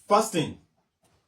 Fasting.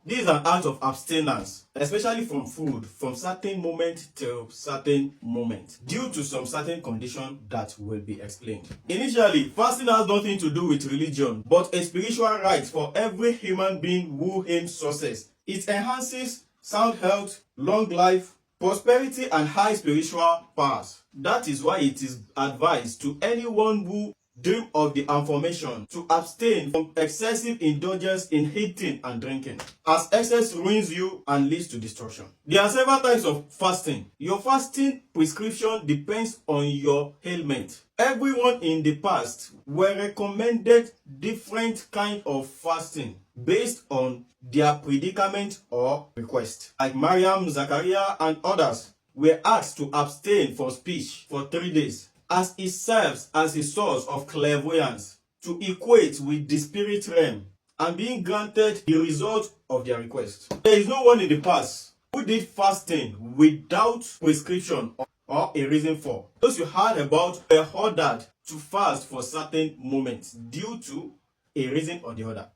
This is an act of abstinence, especially from food, from certain moment till certain moment, due to some certain condition that will be explained. Initially, fasting has nothing to do with religion, but a spiritual right for every human being who aims success. It enhances sound health, long life, prosperity, and high spiritual powers. That is why it is advised to anyone who dream of the information to abstain from excessive indulgence in eating and drinking, as excess ruins you and leads to destruction. There are several types of fasting. Your fasting prescription depends on your ailment. Everyone in the past were recommended different kind of fasting based on their predicament or request. Like Mariam, Zachariah, and others were asked to abstain from speech for 3 days, as it serves as a source of clairvoyance to equate with the spirit realm and being granted the result of their request. There is no one in the past who did fasting without prescription or a reason for. Those you heard about were ordered to fast for certain moments due to a reason or the other.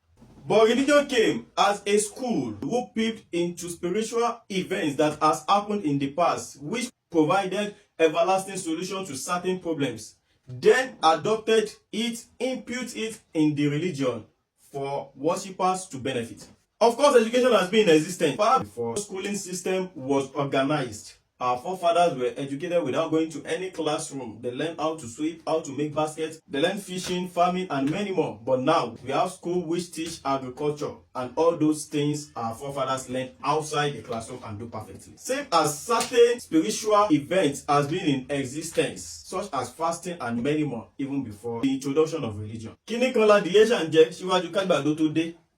But religion came as a school who peeped into spiritual events that has happened in the past, which provided everlasting solution to certain problems, then adopted it, impute it in the religion for worshippers to benefit. Of course, education has been in existence far before schooling system was organized. Our forefathers were educated without going to any classroom. They learned how to sweep, how to make baskets, they learned fishing, farming, and many more. But now, we have schools which teach agriculture, and all those things our forefathers learned outside the classroom and do perfectly. Same as certain spiritual events has been in existence, such as fasting and many more, even before the introduction of religion.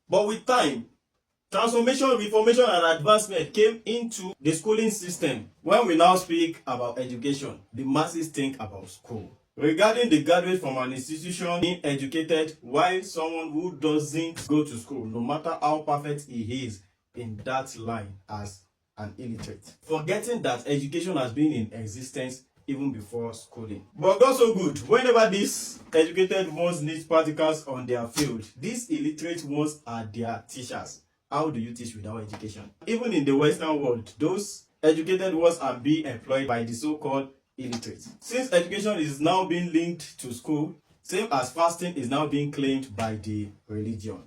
But with time, transformation, reformation, and advancement came into the schooling system. When we now speak about education, the masses think about school. Regarding the graduate from an institution being educated, while someone who doesn't go to school, no matter how perfect he is in that line, as an illiterate. Forgetting that education has been in existence even before schooling. But God so good, whenever these educated ones need practicals on their field, these illiterate ones are their teachers. How do you teach without education? Even in the Western world, those educated ones are being employed by the so-called illiterates. Since education is now being linked to school, same as fasting is now being claimed by the religion,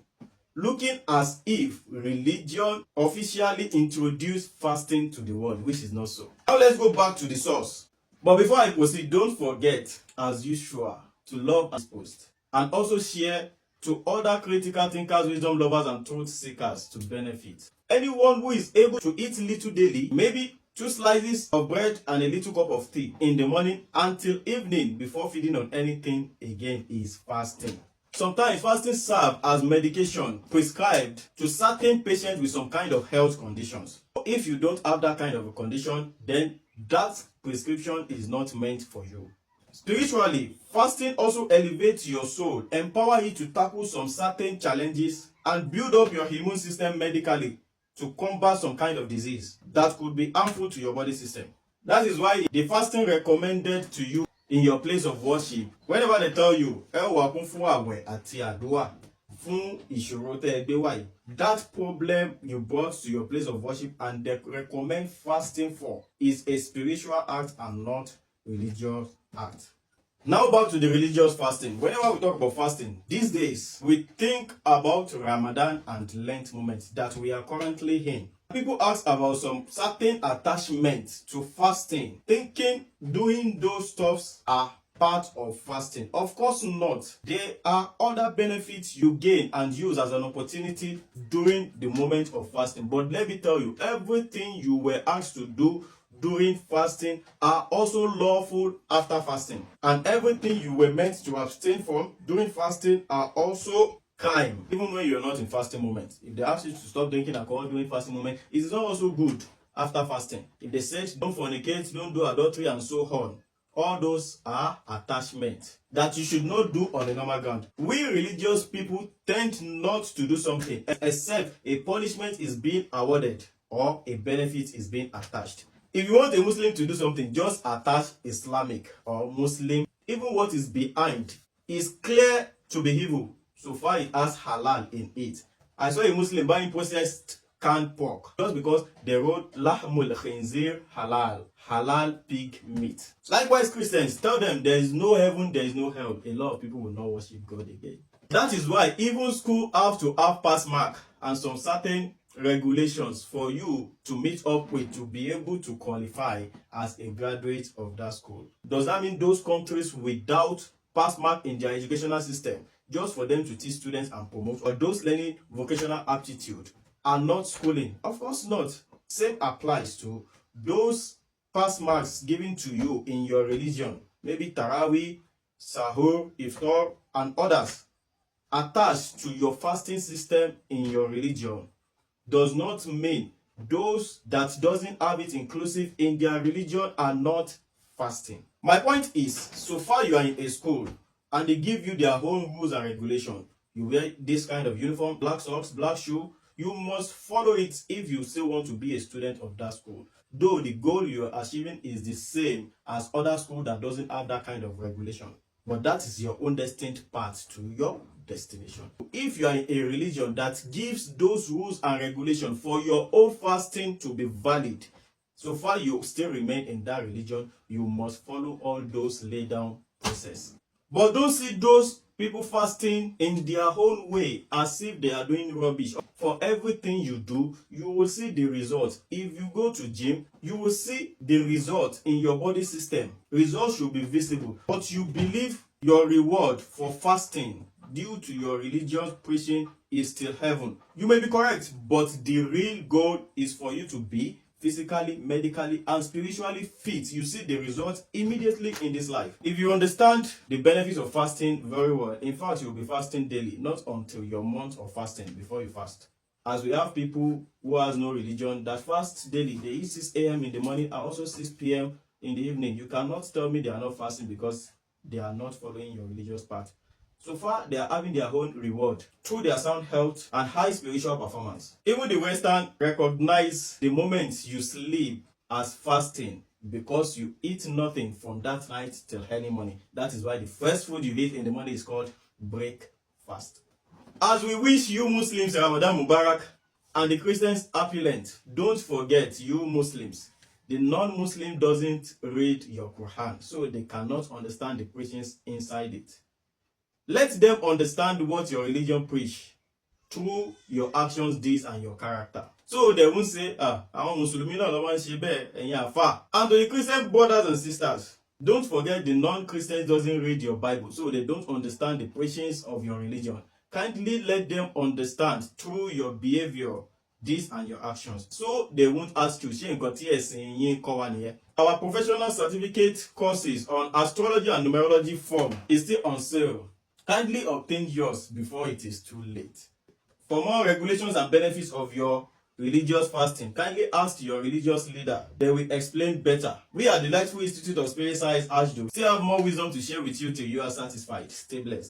looking as if religion officially introduced fasting to the world, which is not so. Now let's go back to the source. But before I proceed, don't forget, as usual, to love this post and also share to other critical thinkers, wisdom lovers, and truth seekers to benefit. Anyone who is able to eat little daily, maybe 2 slices of bread and a little cup of tea in the morning until evening before feeding on anything again, is fasting. Sometimes fasting serves as medication prescribed to certain patients with some kind of health conditions. If you don't have that kind of a condition, then that prescription is not meant for you. Spiritually, fasting also elevates your soul, empower you to tackle some certain challenges, and build up your immune system medically to combat some kind of disease that could be harmful to your body system. That is why the fasting recommended to you in your place of worship, whenever they tell you, that problem you brought to your place of worship and they recommend fasting for is a spiritual act and not religious act. Now back to the religious fasting. Whenever we talk about fasting, these days, we think about Ramadan and Lent moments that we are currently in. People ask about some certain attachments to fasting, thinking doing those stuffs are part of fasting. Of course not. There are other benefits you gain and use as an opportunity during the moment of fasting. But let me tell you, everything you were asked to do during fasting are also lawful after fasting. And everything you were meant to abstain from during fasting are also crime, even when you're not in fasting moment. If they ask you to stop drinking alcohol during fasting moment, it is not also good after fasting. If they say don't fornicate, don't do adultery, and so on, all those are attachments that you should not do on a normal ground. We religious people tend not to do something except a punishment is being awarded or a benefit is being attached. If you want a Muslim to do something, just attach Islamic or Muslim. Even what is behind is clear to be evil, so far it has halal in it. I saw a Muslim buying processed canned pork just because they wrote lahmul khinzir halal, halal pig meat. Likewise, Christians, tell them there is no heaven, there is no hell. A lot of people will not worship God again. That is why even school have to have pass mark and some certain regulations for you to meet up with to be able to qualify as a graduate of that school. Does that mean those countries without pass mark in their educational system, just for them to teach students and promote, or those learning vocational aptitude, are not schooling? Of course not. Same applies to those pass marks given to you in your religion, maybe Taraweeh, Sahur, Iftar, and others, attached to your fasting system in your religion, does not mean those that doesn't have it inclusive in their religion are not fasting. My point is, so far you are in a school and they give you their own rules and regulation. You wear this kind of uniform, black socks, black shoe. You must follow it if you still want to be a student of that school. Though the goal you are achieving is the same as other schools that doesn't have that kind of regulation. But that is your own destined path to your destination. If you are in a religion that gives those rules and regulations for your own fasting to be valid, so far you still remain in that religion, you must follow all those laid down process. But don't see those people fasting in their own way as if they are doing rubbish. For everything you do, you will see the result. If you go to gym, you will see the result in your body system. Results should be visible. But you believe your reward for fasting due to your religious preaching is still heaven. You may be correct, but the real goal is for you to be physically, medically, and spiritually fit. You see the results immediately in this life. If you understand the benefits of fasting very well, in fact, you'll be fasting daily, not until your month of fasting before you fast. As we have people who has no religion that fast daily, they eat 6 a.m. in the morning and also 6 p.m. in the evening. You cannot tell me they are not fasting because they are not following your religious path. So far, they are having their own reward through their sound health and high spiritual performance. Even the Western recognize the moment you sleep as fasting because you eat nothing from that night till early morning. That is why the first food you eat in the morning is called breakfast. As we wish you Muslims Ramadan Mubarak and the Christians Happy Lent, don't forget you Muslims, the non-Muslim doesn't read your Quran, so they cannot understand the preachings inside it. Let them understand what your religion preach through your actions, deeds, and your character. So they won't say, àwọn Mùsùlùmí náà ló máa ń ṣe bẹ́ẹ̀, ẹ̀yin àfáà. And to the Christian brothers and sisters, don't forget the non-Christians doesn't read your Bible, so they don't understand the preachings of your religion. Kindly let them understand through your behavior, deeds, and your actions, so they won't ask you, ṣé nǹkan tí ẹ̀sìn yín kọ́ wa nìyẹn? Our professional certificate courses on astrology and numerology form is still on sale. Kindly obtain yours before it is too late. For more regulations and benefits of your religious fasting, kindly ask your religious leader. They will explain better. We are the Delightful Institute of Spirit Science, ASHDO. Still have more wisdom to share with you till you are satisfied. Stay blessed.